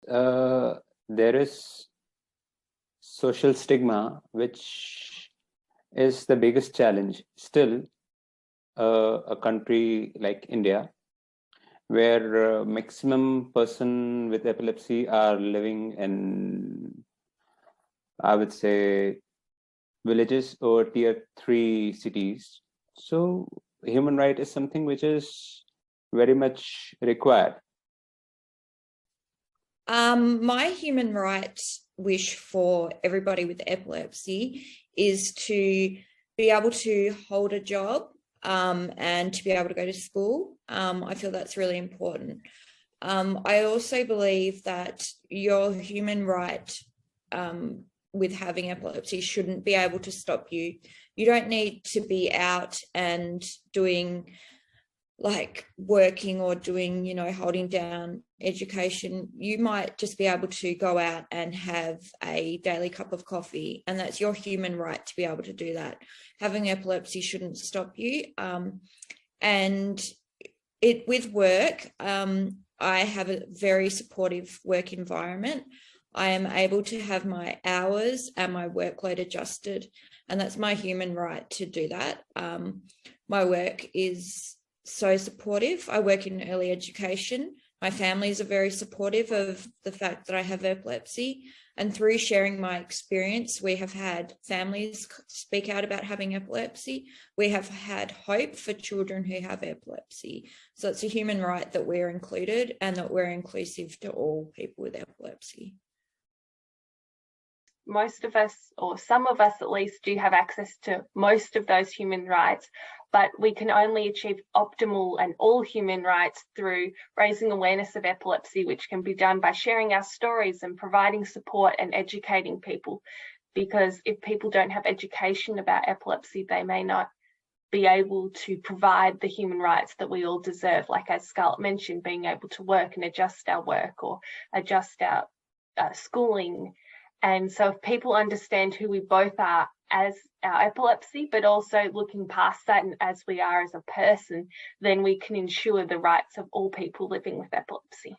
there is social stigma, which is the biggest challenge. Still, a country like India, where maximum person with epilepsy are living in, I would say, villages or tier 3 cities. So human right is something which is very much required. My human rights wish for everybody with epilepsy is to be able to hold a job and to be able to go to school. I feel that's really important. I also believe that your human right with having epilepsy shouldn't be able to stop you. You don't need to be out and doing like working or doing, you know, holding down education. You might just be able to go out and have a daily cup of coffee, and that's your human right to be able to do that. Having epilepsy shouldn't stop you. And it with work, I have a very supportive work environment. I am able to have my hours and my workload adjusted, and that's my human right to do that. My work is so supportive. I work in early education. My families are very supportive of the fact that I have epilepsy, and through sharing my experience, we have had families speak out about having epilepsy. We have had hope for children who have epilepsy. So it's a human right that we're included and that we're inclusive to all people with epilepsy. Most of us, or some of us at least, do have access to most of those human rights, but we can only achieve optimal and all human rights through raising awareness of epilepsy, which can be done by sharing our stories and providing support and educating people. Because if people don't have education about epilepsy, they may not be able to provide the human rights that we all deserve, like as Scarlett mentioned, being able to work and adjust our work or adjust our schooling. And so if people understand who we both are as our epilepsy, but also looking past that and as we are as a person, then we can ensure the rights of all people living with epilepsy.